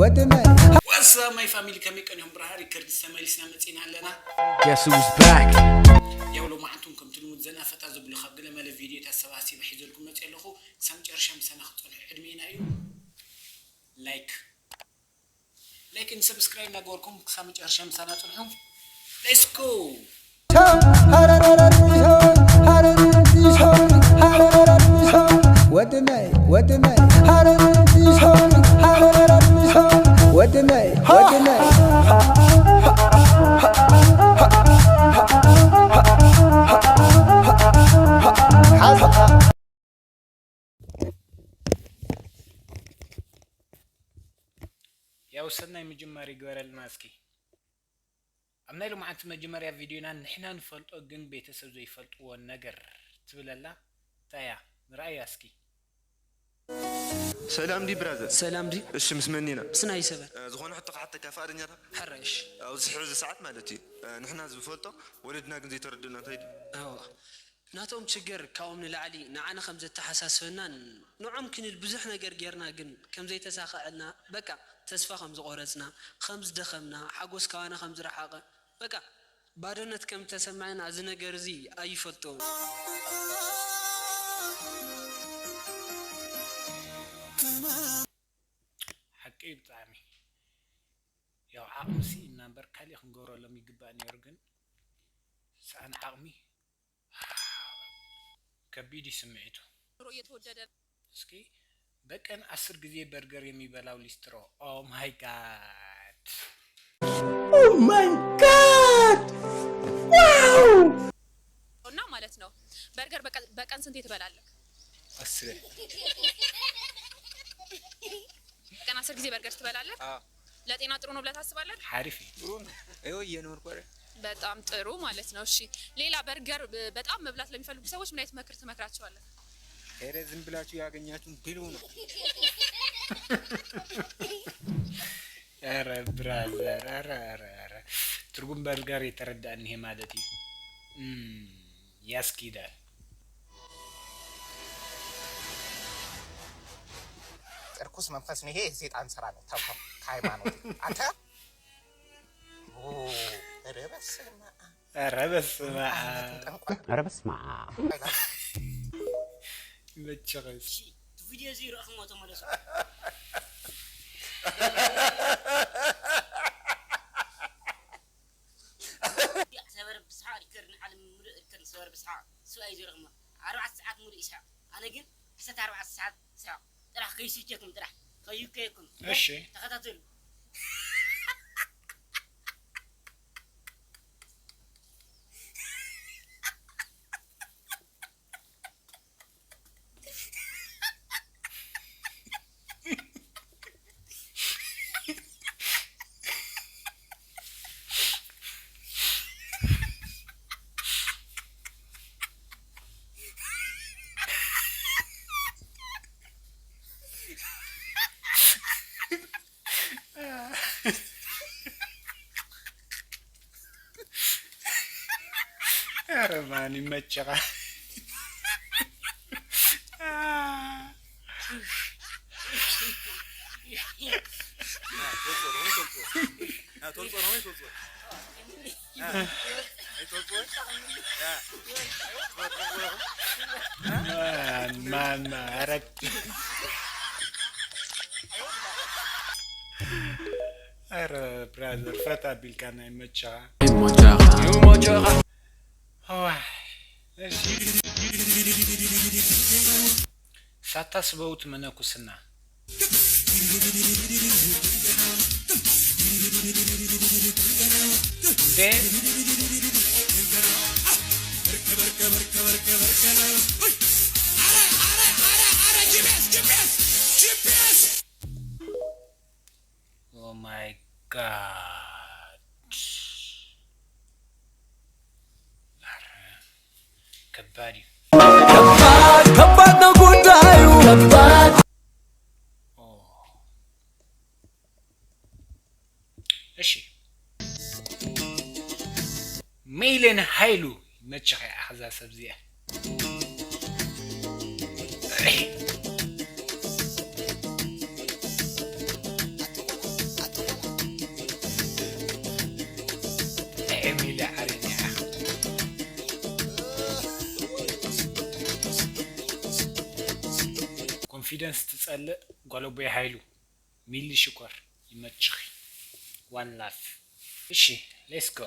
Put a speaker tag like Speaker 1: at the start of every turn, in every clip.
Speaker 1: What's up my family كمي كان يوم برهاري كرد السماء لسنا متين علنا.
Speaker 2: Guess who's back?
Speaker 1: يا ولو ما عندكم كم تلمود زنا فتازو بلو خبلا ما الفيديو تسواسي بحيزو لكم نتقلخو سام جرشم سنة خطون عدمينا أيو لايك and subscribe نقولكم سام جرشم سنة تنحو. Let's go. يا وصلنا مجمري جوار الماسكي أمنا لو معك مجمري فيديونا نحنا نفلت أجن بيتسو زي فلت والنجر تبلا تايا رأي أسكي
Speaker 3: سلام دي برادر
Speaker 4: سلام دي
Speaker 3: الشمس منينا
Speaker 4: سناي سبب
Speaker 3: زغون حتى كفار نيرا
Speaker 4: حرش
Speaker 3: او زحوز ساعات مالتي نحنا زفلطو ولدنا كنزي تردنا تيد
Speaker 4: ناتهم شجر كاوم لعلي نعنا خمسة تحساسنا نعم كن البزح نجر جرنا جن كم زي تساخنا بكا تسفى خمس غرزنا خمس دخمنا حقوس كوانا خمس رحاقة بكا بعدنا كم تسمعنا عزنا جرزي أي فلطون
Speaker 1: حكي بطعمي يا عقمسي إن بركالي خنجورو لم يجباني يرجن سأنا عقمي كبيدي سمعته
Speaker 5: رؤية ودد
Speaker 1: اسكي بكن 10 جزء برجر يمي بلاو ليسترو او ماي جاد واو
Speaker 5: قلنا مالتنا برجر بكن سنتي تبلالك
Speaker 1: 10
Speaker 5: كان 10 جزء برجر تبلالك لا ጤና ጥሩ ነው ብለህ ታስባለህ?
Speaker 1: حارفي
Speaker 3: ጥሩ ነው አይው የኖርኩ አይደል
Speaker 5: በጣም ጥሩ ማለት ነው። እሺ ሌላ በርገር በጣም መብላት ለሚፈልጉ ሰዎች ምን አይነት ምክር ትመክራቸዋለህ?
Speaker 3: ሄረ ዝም ብላችሁ ያገኛችሁን ብሉ ነው
Speaker 1: ኧረ ብራዘር ኧረ ትርጉም በርገር የተረዳን ይሄ ማለት ያስኪዳል
Speaker 6: እርኩስ መንፈስ ነው ይሄ ሰይጣን ስራ ነው ተፈው ሃይማኖት አንተ
Speaker 2: ኧረ በስመ አብ
Speaker 1: መቸኸስ
Speaker 7: ቪዲዮ ዜሮ አخمته መለሰ ያ ሰበር ብስሓ ይከርን ዓለም ሙሉእ ይከርን ሰበር ብስሓ سؤال ዜሮ 4 ሰዓት ሙሉእ ይስሓ አነ ግን 4 ሰዓት ይስሓ ጥራሕ ከይስቸኩም ጥራሕ ከይከይኩም
Speaker 1: እሺ
Speaker 7: ተከታተሉ
Speaker 1: أرمان يمتشغل ما عرفت أرى برادر فتى بالكنا يمتشغل ሳታስበውት መነኩስና ኦ ማይ ጋድ ከባድ ነው ጉዳዩ ከባድ እሺ ሜይልን ኃይሉ መቸኸ አሕዛ ሰብዚያ ኮንፊደንስ ትጸልእ ጓለቦ ሃይሉ ሚሊ ሽኮር ይመችኺ ዋን ላፍ እሺ ሌትስ ጎ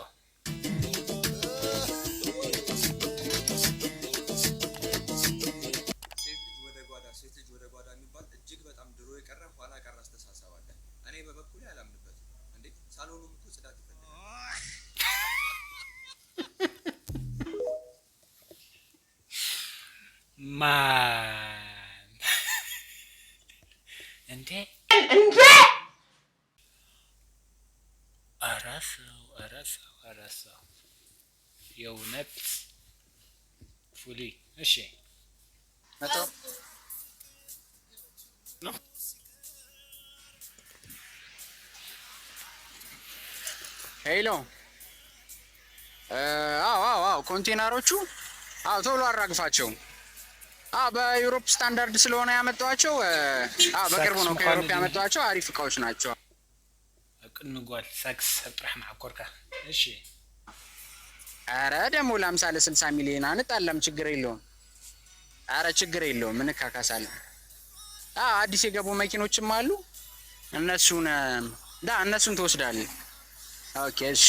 Speaker 8: ሴት ልጅ ወደ ጓዳ የሚባል እጅግ በጣም ድሮ የቀረ ኋላ ቀር አስተሳሰብ አለ። እኔ በበኩሌ አላምንበትም። እንዴ ሳሎኑም እኮ ጽዳት ይፈልጋል።
Speaker 1: ማን እንዴ አራሰው የእውነት ፉሊ እሺ
Speaker 6: መቶ
Speaker 9: ሄሎ አዎ ኮንቴነሮቹ ቶሎ አራግፋቸው። በዩሮፕ ስታንዳርድ ስለሆነ ያመጣቸው በቅርቡ ነው ከዩሮፕ ያመጣቸው አሪፍ እቃዎች ናቸው።
Speaker 1: ቅንጓል ሳክስ ጥራህ ማዕቆርካ እሺ
Speaker 9: አረ ደግሞ ለ50 ለ60 ሚሊዮን አንጣለም ችግር የለውም። አረ ችግር የለውም እንካካሳለን። አዲስ የገቡ መኪኖችም አሉ እነሱን ትወስዳለህ። ኦኬ እሺ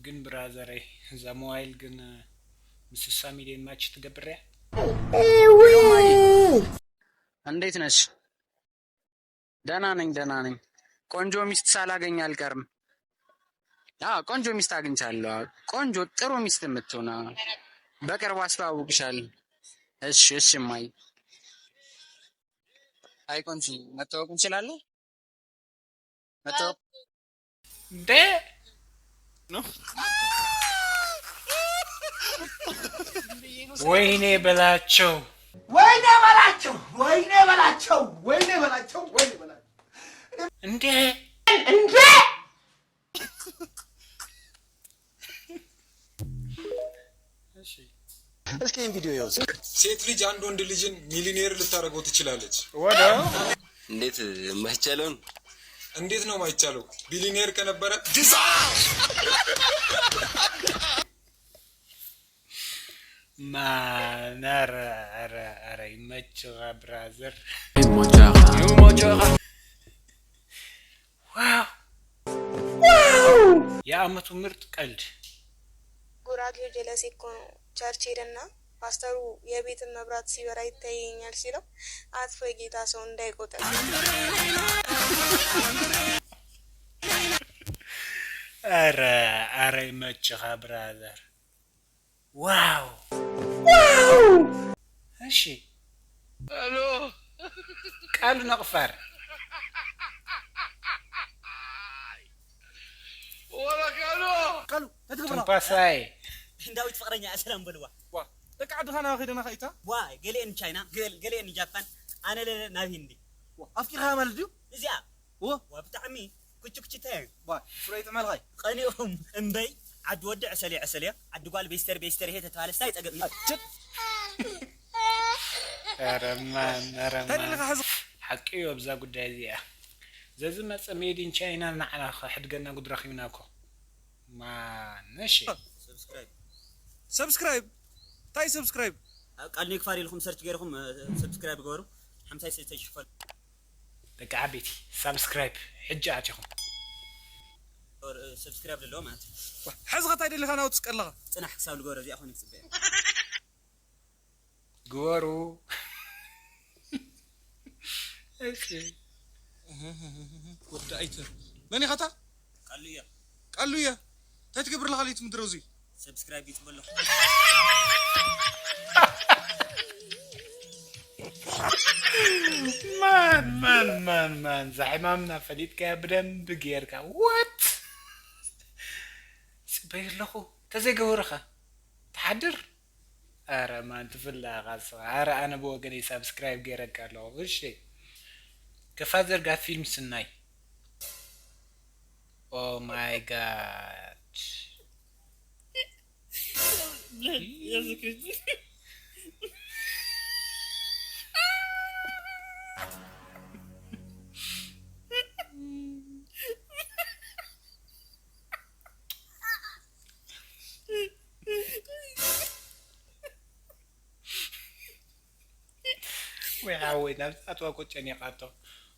Speaker 1: ግን ብራዘር እዛ ሞባይል ግን 60 ሚሊዮን ማች ትገብርያ
Speaker 9: እንዴት ነሽ? ደህና ነኝ። ቆንጆ ሚስት ሳላገኝ አልቀርም። ቆንጆ ሚስት አግኝቻለሁ። ቆንጆ ጥሩ ሚስት የምትሆን በቅርቡ አስተዋውቅሻለሁ። እሺ ማይ አይ ቆንጆ መተዋወቅ እንችላለን? መተዋወቅ
Speaker 1: እንዴ ነው ወይኔ በላቸው እንዴ
Speaker 10: እስኪ ቪዲዮ ያው
Speaker 8: ሴት ልጅ አንድ ወንድ ልጅን ሚሊዮኔር ልታደርገው ትችላለች።
Speaker 1: ወደ
Speaker 10: እንዴት የማይቻለውን
Speaker 8: እንዴት ነው የማይቻለው? ቢሊዮኔር ከነበረ
Speaker 1: ማነር አረ ይመችህ ብራዘር የአመቱ ምርጥ ቀልድ
Speaker 11: ጉራጌው ጀለሴ እኮ ነው። ቸርች ሄደና ፓስተሩ የቤትን መብራት ሲበራ ይታየኛል ሲለው አጥፎ የጌታ ሰው እንዳይቆጠር
Speaker 1: አረ ይመችህ ብራዘር ዋው እሺ አሎ ቃሉ ነቅፋር
Speaker 10: ولا قالوا
Speaker 1: تنباساي
Speaker 7: هنداويت فقرኛ اسلام بلوا
Speaker 10: وا تقعد هنا خدنا خيتا
Speaker 7: وا قلين تشاينا قلين جابان انا ناب هندي
Speaker 10: افكرها مالدو
Speaker 7: ازيا
Speaker 10: وا
Speaker 7: بتعمي كچكچته
Speaker 10: وا فريت مال هاي
Speaker 7: قنيهم امبي عد ودع عسلي عد قال بيستر هي تتالساي طقم
Speaker 1: ارمان حقي وبزا قداي زيا زازم ميدين تشاينا نعنا حدقنا قد رخيناكو ما نشي
Speaker 10: سبسكرايب تاي سبسكرايب
Speaker 7: قال لي كفاري لكم سيرش غيركم سبسكرايب غورو 56 شفل
Speaker 1: دق عبيتي سبسكرايب حجاتكم
Speaker 7: سبسكرايب للو مات
Speaker 10: حزغه تايد اللي خنا وتسقلها
Speaker 7: صنح حساب الغورو زي اخوني تصبي
Speaker 1: غورو ايش
Speaker 10: ودايتر ماني خطا قالوا يا تتكبر لغاليت مدروزي
Speaker 7: سبسكرايب يتبلغ
Speaker 1: مان زعمامنا فديت كابرم بغيركا وات سبير لخو تزي غورخه تحضر اره ما انت فلا غاص اره انا بوغني سبسكرايب غيرك الله وشي كفازر غا فيلم سناي او ماي جاد يا ذكرتي ويعاود أتوا كوتشني قاطو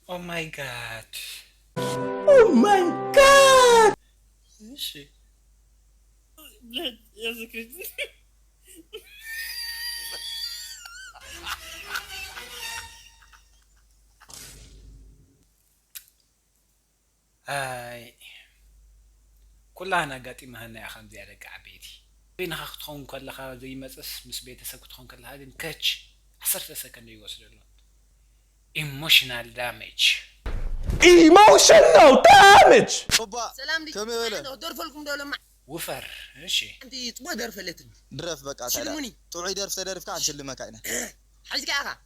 Speaker 1: Oh my god
Speaker 2: Oh my god!
Speaker 1: ماشي
Speaker 7: بلاد يا ذكرت
Speaker 1: هاي كلها نقاتي مهنا يا خمزي على قعبيتي بين خاختهم كلها زي مسس مس بيتسب كتخون كلها هذه كاتش 10 سكند يوصل له emotional damage
Speaker 2: Emotional damage!
Speaker 3: بابا
Speaker 4: سلام دي
Speaker 3: كم يا
Speaker 4: أنا دور فلكم دولة مع
Speaker 1: وفر ايشي
Speaker 4: أنت تبغى دور فلتني
Speaker 3: درف بقى
Speaker 4: شلموني.
Speaker 3: تعالى توعي درف تدرف كان شلمك عينه
Speaker 4: حاجة كأخا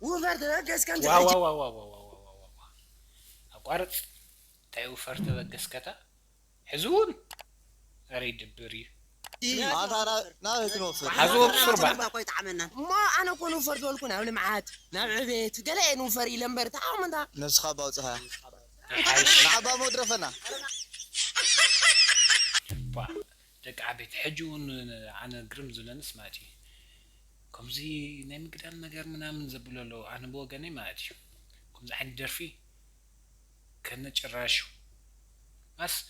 Speaker 4: وفر تركز كان
Speaker 1: واو واو واو واو واو واو أقارب تاي وفر تبقس كتا حزون أريد بري
Speaker 3: أنا ناوي نوفر
Speaker 1: حزون بسرعة
Speaker 4: ما أنا كون وفر دول كون أول معاد نابع بيت قال إيه وفر يلمبر تعاو من ده
Speaker 3: نفس خابا وصها
Speaker 1: حيش
Speaker 3: نعبا مدرفنا
Speaker 1: دق عبيت حجون عن قرمز ولا نسمعتي كمزي نيم قدام نجار منامن زبلو له أنا بوجني ماتي كمزي عند درفي كنا تراشو بس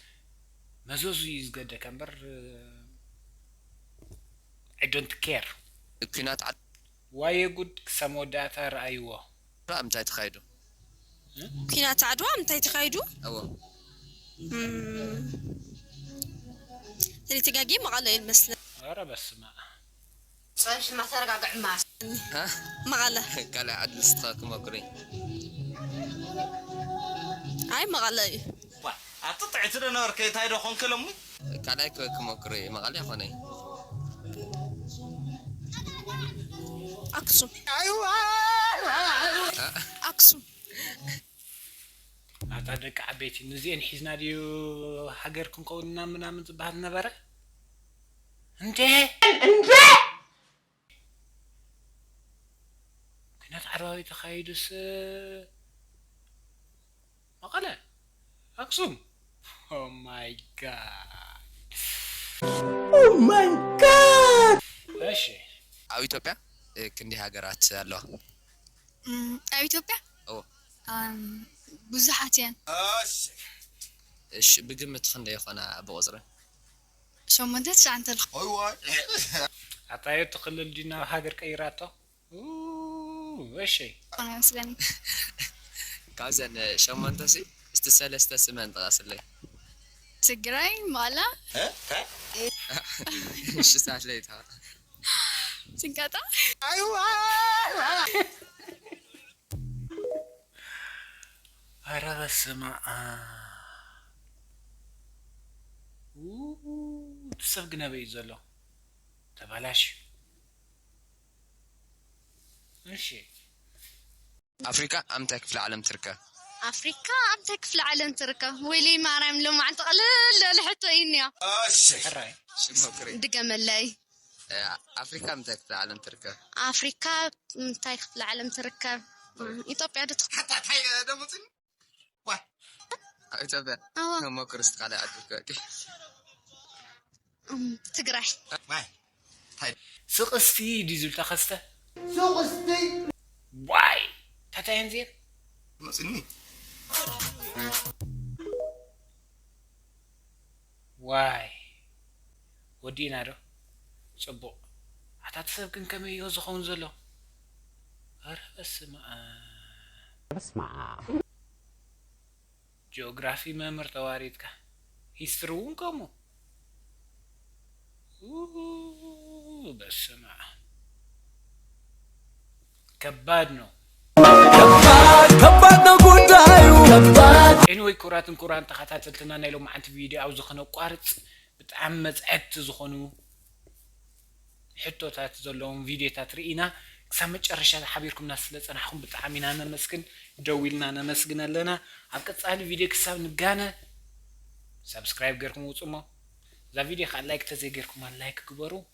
Speaker 1: مزوزو يزقد كمبر I don't care
Speaker 12: كنات عد
Speaker 1: واي جود سموداتا رأيوه
Speaker 12: لا متى تخيدو
Speaker 11: كينات عدوى متى تخيدو
Speaker 12: أوه
Speaker 11: اللي تلاقيه مغلى المسلم
Speaker 1: أرى بس ما
Speaker 11: صايش ما ترجع معه
Speaker 12: ها
Speaker 11: مغلى
Speaker 12: قال عدل استخاكم أقري
Speaker 11: هاي مغلى
Speaker 10: أتطلع ترى نور كي تايدو خون كلامي
Speaker 12: قال هيك كم أقري ما قال يا خوني
Speaker 11: أقسم أقسم
Speaker 1: أعتقد عبيتي نزين حزنا ديو حجركم قولنا من زبال نبرة انت كنت عربي تخيدس مقالة أقسم Oh my god
Speaker 2: Oh my god!
Speaker 1: ماشي
Speaker 12: أو إثيوبيا كندي هاجرات الله
Speaker 11: أو إثيوبيا؟
Speaker 12: أوه
Speaker 11: بزحات يعني
Speaker 12: إيش بقمة خندي يا أخوانا بوزره
Speaker 11: شو مدتش عن تلخ
Speaker 3: أيوة
Speaker 1: عطايا تقلل دينا هاجر كيراته وشي
Speaker 11: أنا مثلا
Speaker 12: كازن شو منتسي استسلست سمن تغسل لي
Speaker 11: تجري مالا
Speaker 12: إيش ساعة ليتها
Speaker 11: سنكاتا
Speaker 3: أيوة
Speaker 1: أرى السماء تسبقنا بيزلو تبلاش ماشي
Speaker 12: أفريقيا أمتك في العالم تركه
Speaker 11: أفريقيا أمتك في العالم تركه ويلي ما رأيم لو ما عن تقلل لحتى إنيا
Speaker 1: الرأي
Speaker 12: شو مكري
Speaker 11: دقة ملاي
Speaker 12: أفريقيا أمتك في العالم تركه
Speaker 11: أفريقيا أمتك في العالم تركه إثيوبيا دتخ
Speaker 3: حتى تحيي دمتين
Speaker 12: إثيوبيا هم كرست على أدوكاتي
Speaker 11: تقرأ
Speaker 1: سقستي ديزل تخسته
Speaker 2: سقستي
Speaker 1: واي تتين زين
Speaker 3: مصني
Speaker 1: واي ودينا دو صبو حتى تسبقن كم يوزخون زلو
Speaker 2: اسمع
Speaker 1: جيوغرافي ممر تواريتك هيسترون كمو بس ما كبادنو
Speaker 2: كبادنا قدايو
Speaker 1: انوي كوران تخاتاتلتنا نايلو مع انت فيديو او زخنو قارص بتعمد عت زخنو حتوتات زلون فيديوتات رئينا كسام مጨረሻ حبيركم ناس لصنحكم بتعامينا نمسكن دويلنا نمسكن لنا ابقصال فيديو كساب نغانا سبسكرايب غيركم وصمو ذا فيديو خا لايك تزيغيركم لايك كبروا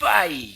Speaker 1: باي